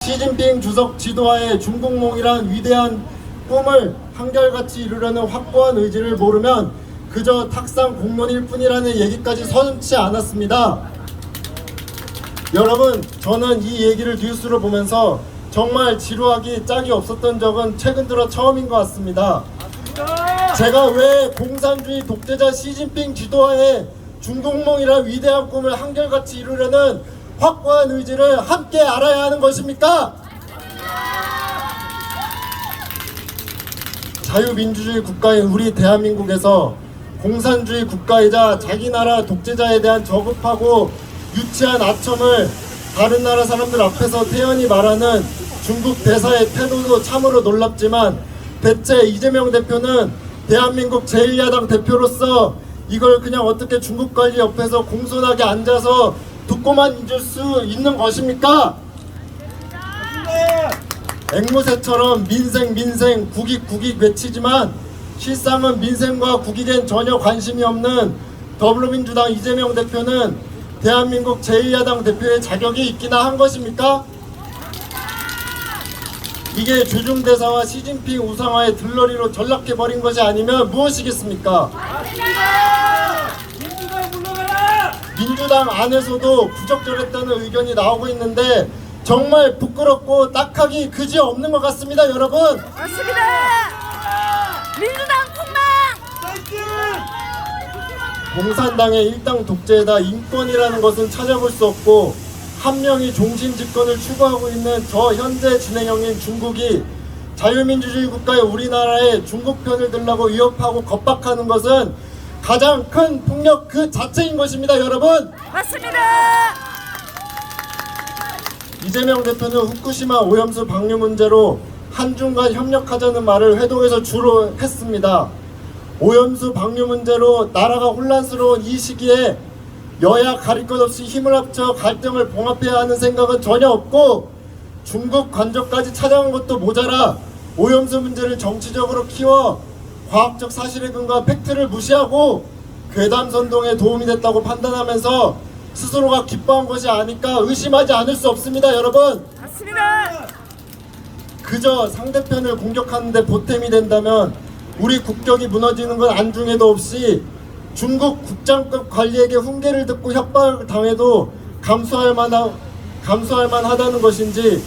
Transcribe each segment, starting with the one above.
시진핑 주석 지도하에 중국몽이란 위대한 꿈을 한결같이 이루려는 확고한 의지를 모르면 그저 탁상 공론일 뿐이라는 얘기까지 서슴지 않았습니다. 여러분, 저는 이 얘기를 뉴스로 보면서 정말 지루하기 짝이 없었던 적은 최근 들어 처음인 것 같습니다. 제가 왜 공산주의 독재자 시진핑 지도하에 중국몽이란 위대한 꿈을 한결같이 이루려는 확고한 의지를 함께 알아야 하는 것입니까? 자유민주주의 국가인 우리 대한민국에서 공산주의 국가이자 자기 나라 독재자에 대한 저급하고 유치한 아첨을 다른 나라 사람들 앞에서 태연히 말하는 중국 대사의 태도도 참으로 놀랍지만, 대체 이재명 대표는 대한민국 제1야당 대표로서 이걸 그냥 어떻게 중국 관리 옆에서 공손하게 앉아서 듣고만 있을 수 있는 것입니까? 앵무새처럼 민생 민생 국익 국익 외치지만 실상은 민생과 국익엔 전혀 관심이 없는 더불어민주당 이재명 대표는 대한민국 제1야당 대표의 자격이 있기나 한 것입니까? 이게 주중대사와 시진핑 우상화의 들러리로 전락해버린 것이 아니면 무엇이겠습니까? 민주당 안에서도 부적절했다는 의견이 나오고 있는데 정말 부끄럽고 딱하기 그지없는 것 같습니다, 여러분. 맞습니다. 민주당 폭망. 공산당의 일당 독재에다 인권이라는 것은 찾아볼 수 없고 한 명이 종신 집권을 추구하고 있는 저 현재 진행형인 중국이 자유민주주의 국가의 우리나라에 중국 편을 들라고 위협하고 겁박하는 것은 가장 큰 폭력 그 자체인 것입니다, 여러분. 맞습니다. 이재명 대표는 후쿠시마 오염수 방류 문제로 한중간 협력하자는 말을 회동에서 주로 했습니다. 오염수 방류 문제로 나라가 혼란스러운 이 시기에 여야 가릴 것 없이 힘을 합쳐 갈등을 봉합해야 하는 생각은 전혀 없고, 중국 관저까지 찾아온 것도 모자라 오염수 문제를 정치적으로 키워 과학적 사실에 근거한 팩트를 무시하고 괴담 선동에 도움이 됐다고 판단하면서 스스로가 기뻐한 것이 아닐까 의심하지 않을 수 없습니다, 여러분. 맞습니다. 그저 상대편을 공격하는데 보탬이 된다면 우리 국격이 무너지는 건 안중에도 없이 중국 국장급 관리에게 훈계를 듣고 협박을 당해도 감수할 만하다는 것인지,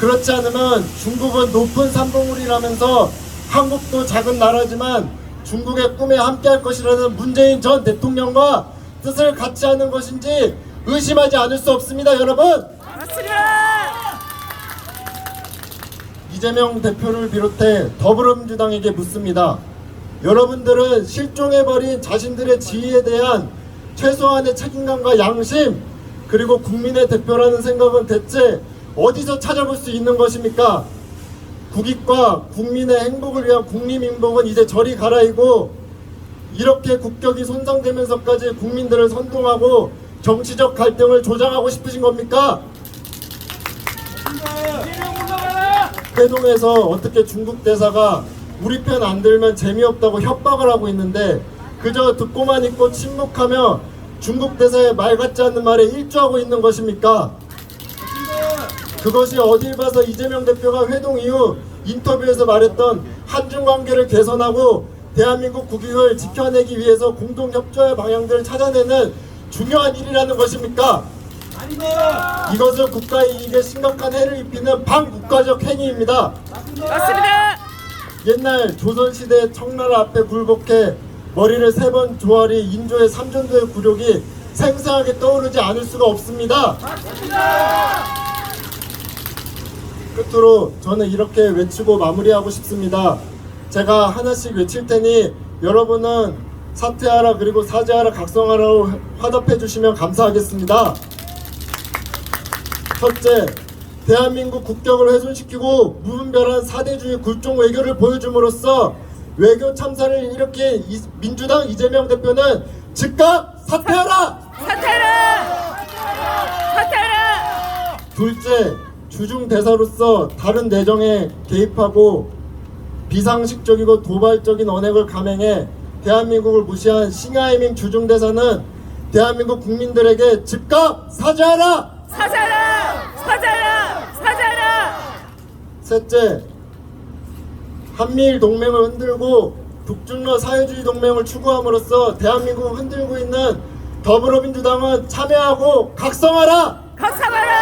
그렇지 않으면 중국은 높은 산봉우리라면서 한국도 작은 나라지만 중국의 꿈에 함께할 것이라는 문재인 전 대통령과 뜻을 같이 하는 것인지 의심하지 않을 수 없습니다, 여러분. 맞습니다. 이재명 대표를 비롯해 더불어민주당에게 묻습니다. 여러분들은 실종해버린 자신들의 지위에 대한 최소한의 책임감과 양심, 그리고 국민의 대표라는 생각은 대체 어디서 찾아볼 수 있는 것입니까? 국익과 국민의 행복을 위한 국민민복은 이제 저리 가라이고, 이렇게 국격이 손상되면서까지 국민들을 선동하고 정치적 갈등을 조장하고 싶으신 겁니까? 회동에서 어떻게 중국 대사가 우리 편 안 들면 재미없다고 협박을 하고 있는데 그저 듣고만 있고 침묵하며 중국 대사의 말 같지 않는 말에 일조하고 있는 것입니까? 그것이 어딜 봐서 이재명 대표가 회동 이후 인터뷰에서 말했던 한중 관계를 개선하고 대한민국 국익을 지켜내기 위해서 공동 협조의 방향들을 찾아내는 중요한 일이라는 것입니까? 아닙니다. 이것은 국가의 이익에 심각한 해를 입히는 반국가적 행위입니다. 맞습니다. 옛날 조선시대 청나라 앞에 굴복해 머리를 3번 조아리 인조의 삼전도의 굴욕이 생생하게 떠오르지 않을 수가 없습니다. 끝으로 저는 이렇게 외치고 마무리하고 싶습니다. 제가 하나씩 외칠 테니 여러분은 사퇴하라 그리고 사죄하라 각성하라고 화답해 주시면 감사하겠습니다. 첫째, 대한민국 국격을 훼손시키고 무분별한 사대주의 굴종 외교를 보여줌으로써 외교 참사를 일으킨 민주당 이재명 대표는 즉각 사퇴하라! 사퇴하라! 사퇴하라! 둘째, 주중 대사로서 다른 내정에 개입하고 비상식적이고 도발적인 언행을 감행해 대한민국을 무시한 싱하이밍 주중 대사는 대한민국 국민들에게 즉각 사죄하라! 사죄하라! 사죄하라! 사죄하라! 셋째, 한미일 동맹을 흔들고 북중러 사회주의 동맹을 추구함으로써 대한민국을 흔들고 있는 더불어민주당은 참여하고 각성하라! 각성하라!